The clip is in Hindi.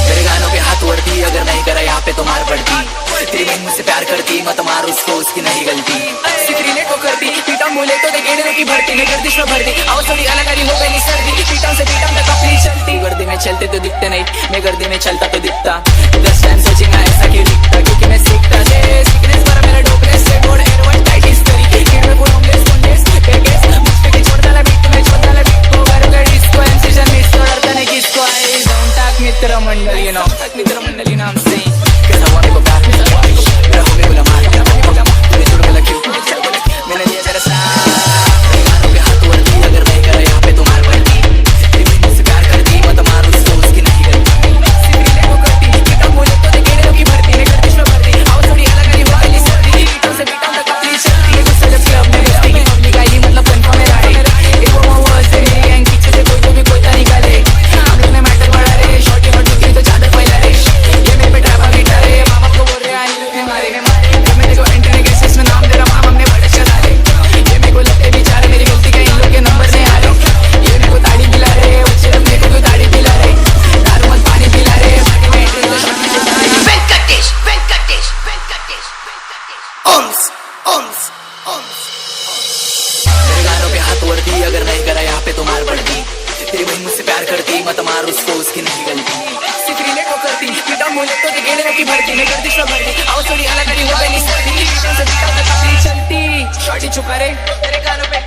मेरे गानों पे हाथ वरती, अगर नहीं करा यहाँ पे तो मार पड़ती। तेरी बहन मुझसे प्यार करती, मत मार उसको, उसकी नहीं गलती। सिर्फ रिलेट को करती, पीटा मुले तो देखेने की भरती, नहीं करती इसमें भरती। आवाज थोड़ी अलग आ रही हो गई सर्दी, पीटा से पीटा तक अपनी चलती। गर्दी में चलते तो दिखते नहीं, मैं गर्दी में चलता तो दिखता। दस टाइम सोचिंग ऐसा क्यों दिखता, क्योंकि मैं सीखता से सीखनेस पर मेरा डोपनेस से बोर्ड एयरवर्ड टाइट हिस्ट्री। गिर में पूरा होमलेस कॉन्टेस्ट पेकेस मुझ पे के छोड़ डाला बीट में छोड़ डाला बीट को करूंगा डिस्को एमसीजन मिस करता नहीं किसको। आई डोंट टॉक मित्र मंडली नो मित्र मंडली नाम से कैसा हुआ मेरे को प्यार मेरा हो गया बोला मार तूने छोड़ के लक्ष्य मैंने दिया तेरा साथ। गानों पे हाथ वर्दी, अगर नहीं करा यहाँ पे तो मार पड़ती। तेरी बहन मुझसे प्यार करती, मत मार उसको, उसकी नहीं गलती। सिर्फ रिलेट को करती, पीटा मुले तो देखेने की भरती, नहीं करती इसमें भरती। आवाज थोड़ी अलग आ रही हो गई सर्दी, पीटों से पीटा तक अपनी चलती। गुस्सा जब क्लब में बजती की पब्लिक आई, मतलब कंफर्म है राइट। एक वो वर्ड से मेरी गैंग पीछे से कोई तो भी कोई तो निकाले। हम लोग ने मैटर बढ़ा रे, शॉर्टी हट चुकी तो चादर फैला रे। ये मेरे पे ड्राइवर गिटा रे, मामा को बोल रहे आई लुक मारे जब मेरे को एंट्री केसेस में नाम दे रहा मामा हमने बड़े चला रे। ये मेरे को लगते बेचारे मेरी गलती का इन लोग के नंबर नहीं आ रहे। ये मेरे को ताड़ी पिला रे, वो सिर्फ मेरे को क्यों ताड़ी पिला रे। दारू मत पानी पिला रे, पार्टी में एंट्री तो शॉट में वेंकटेश वेंकटेश वेंकटेश ओम्स ओम्स ओम्स। मेरे गानों पे हाथ वर्दी, अगर नहीं करा यहाँ पे तो मार पड़ती। तेरी बहन मुझसे प्यार करती, मत मार उसको, उसकी नहीं गलती। सिर्फ रिलेट को करती, पीटा मुले तो देखेने की भरती, नहीं करती इसमें भरती। आवाज थोड़ी अलग आ रही हो गई सर्दी, पीटों से पीटा तक अपनी चलती। शॉर्टी छुपा रे तेरे गानों पे